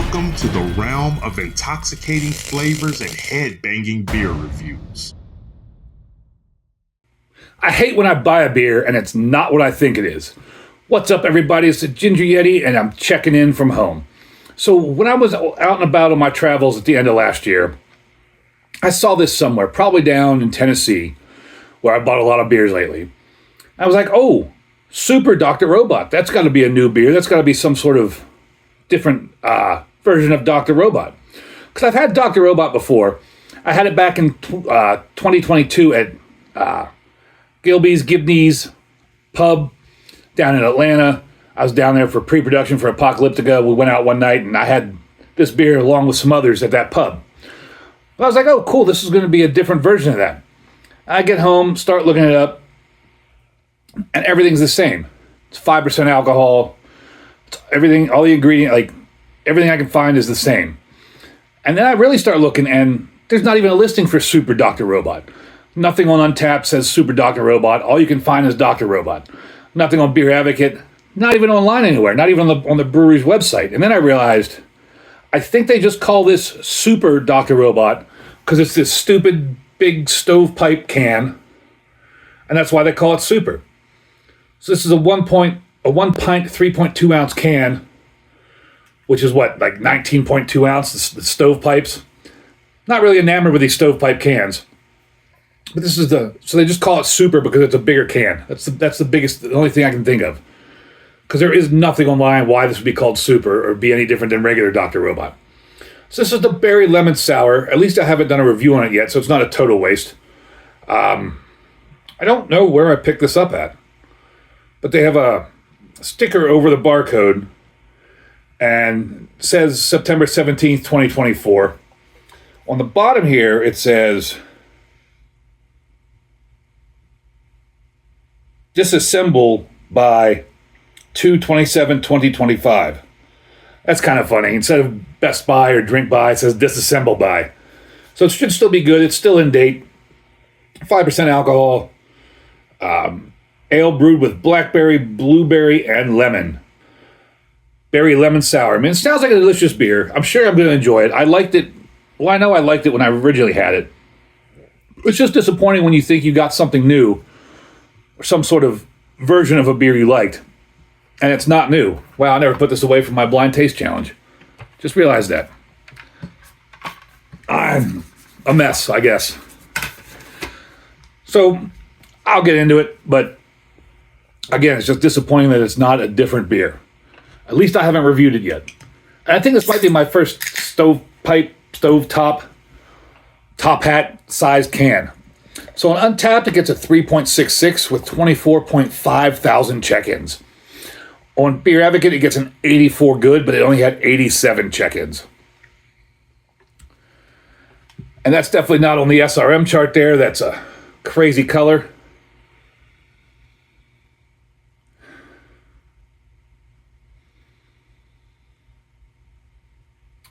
Welcome to the realm of intoxicating flavors and head-banging beer reviews. I hate when I buy a beer and it's not what I think it is. What's up, everybody? It's the Ginger Yeti, and I'm checking in from home. So when I was out and about on my travels at the end of last year, I saw this somewhere, probably down in Tennessee, where I bought a lot of beers lately. I was like, oh, Super Dr. Robot. That's got to be a new beer. That's got to be some sort of different version of Dr. Robot. Because I've had Dr. Robot before. I had it back in 2022 at Gibney's Pub down in Atlanta. I was down there for pre-production for Apocalyptica. We went out one night and I had this beer along with some others at that pub. But I was like, oh, cool, this is going to be a different version of that. I get home, start looking it up, and everything's the same. It's 5% alcohol. It's everything, all the ingredients, like everything I can find is the same. And then I really start looking, and there's not even a listing for Super Dr. Robot. Nothing on Untappd says Super Dr. Robot. All you can find is Dr. Robot. Nothing on Beer Advocate. Not even online anywhere. Not even on the brewery's website. And then I realized, I think they just call this Super Dr. Robot because it's this stupid big stovepipe can, and that's why they call it Super. So this is a 1 pint, 3.2 ounce can, which is what, like 19.2 ounce, the stovepipes. Not really enamored with these stovepipe cans. But this is so they just call it Super because it's a bigger can. That's the only thing I can think of. Because there is nothing online why this would be called Super or be any different than regular Dr. Robot. So this is the Berry Lemon Sour. At least I haven't done a review on it yet, so it's not a total waste. I don't know where I picked this up at. But they have a sticker over the barcode and it says September 17th, 2024. On the bottom here, it says disassemble by 2/27/2025. That's kind of funny. Instead of Best Buy or Drink By, it says disassemble by. So it should still be good. It's still in date. 5% alcohol. Ale brewed with blackberry, blueberry, and lemon. Berry Lemon Sour. I mean, it sounds like a delicious beer. I'm sure I'm going to enjoy it. I liked it. Well, I know I liked it when I originally had it. It's just disappointing when you think you got something new or some sort of version of a beer you liked, and it's not new. Wow, I never put this away from my blind taste challenge. Just realized that. I'm a mess, I guess. So I'll get into it, but again, it's just disappointing that it's not a different beer. At least I haven't reviewed it yet. And I think this might be my first stovetop, top hat sized can. So on Untappd, it gets a 3.66 with 24.5 thousand check-ins. On Beer Advocate, it gets an 84 good, but it only had 87 check-ins. And that's definitely not on the SRM chart there. That's a crazy color.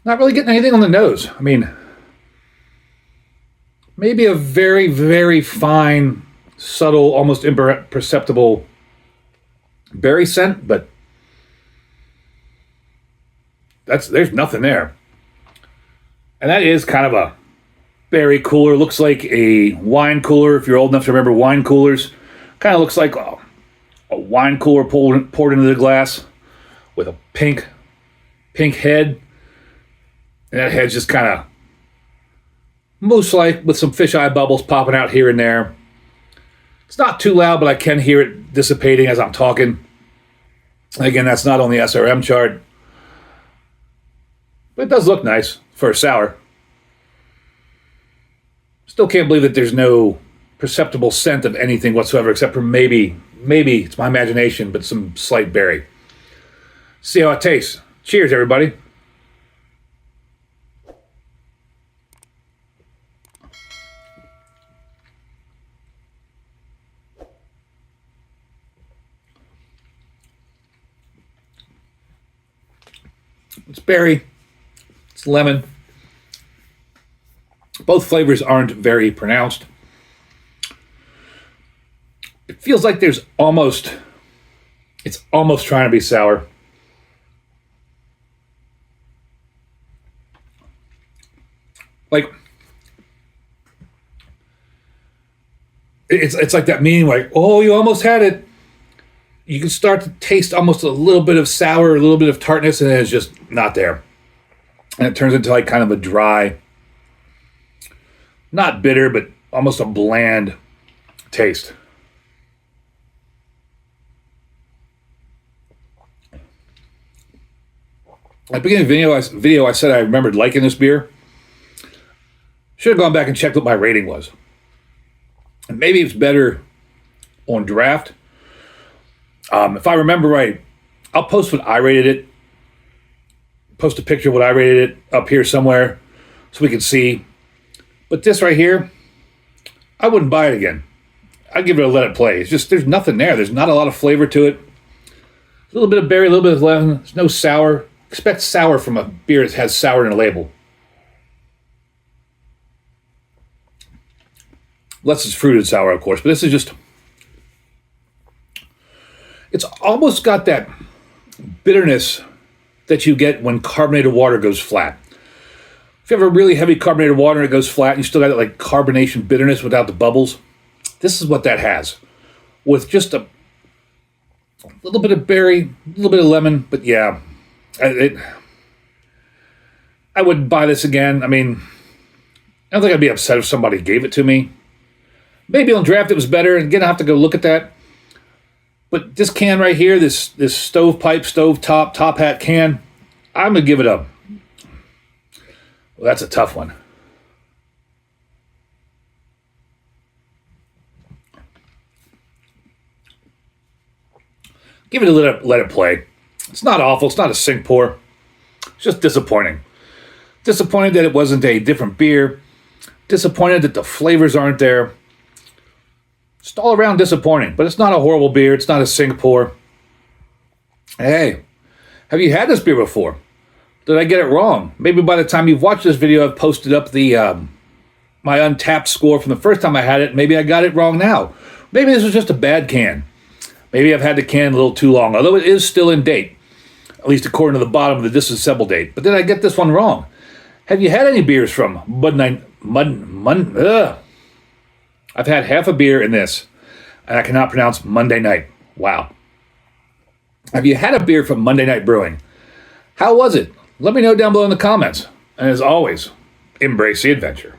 Not really getting anything on the nose. I mean, maybe a very, very fine, subtle, almost imperceptible berry scent, but there's nothing there. And that is kind of a berry cooler. Looks like a wine cooler, if you're old enough to remember wine coolers. Kind of looks like a wine cooler poured into the glass with a pink head. And that head's just kind of most like with some fisheye bubbles popping out here and there. It's not too loud, but I can hear it dissipating as I'm talking. Again, that's not on the SRM chart. But it does look nice for a sour. Still can't believe that there's no perceptible scent of anything whatsoever, except for maybe it's my imagination, but some slight berry. See how it tastes. Cheers, everybody. It's berry. It's lemon. Both flavors aren't very pronounced. It feels like it's almost trying to be sour. Like, it's like that meaning, like, oh, you almost had it. You can start to taste almost a little bit of sour, a little bit of tartness, and then it's just not there. And it turns into like kind of a dry, not bitter, but almost a bland taste. At the beginning of the video, I said I remembered liking this beer. Should have gone back and checked what my rating was. And maybe it's better on draft. If I remember right, I'll post what I rated it. Post a picture of what I rated it up here somewhere so we can see. But this right here, I wouldn't buy it again. I'd give it a let it play. It's just, there's nothing there. There's not a lot of flavor to it. A little bit of berry, a little bit of lemon. There's no sour. Expect sour from a beer that has sour in a label. Unless it's fruited sour, of course. But this is just... It's almost got that bitterness that you get when carbonated water goes flat. If you have a really heavy carbonated water and it goes flat and you still got that like carbonation bitterness without the bubbles, this is what that has. With just a little bit of berry, a little bit of lemon, but yeah, I wouldn't buy this again. I mean, I don't think I'd be upset if somebody gave it to me. Maybe on draft it was better, and again, I have to go look at that. But this can right here, this stovetop, top hat can, I'm going to give it a... Well, that's a tough one. Give it a let it play. It's not awful. It's not a sink pour. It's just disappointing. Disappointed that it wasn't a different beer. Disappointed that the flavors aren't there. Just all around disappointing. But it's not a horrible beer. It's not a sink pour. Hey, have you had this beer before? Did I get it wrong? Maybe by the time you've watched this video, I've posted up the my Untapped score from the first time I had it. Maybe I got it wrong now. Maybe this was just a bad can. Maybe I've had the can a little too long, although it is still in date, at least according to the bottom of the disassemble date. But did I get this one wrong? Have you had any beers from I've had half a beer in this, and I cannot pronounce Monday Night. Wow. Have you had a beer from Monday Night Brewing? How was it? Let me know down below in the comments. And as always, embrace the adventure.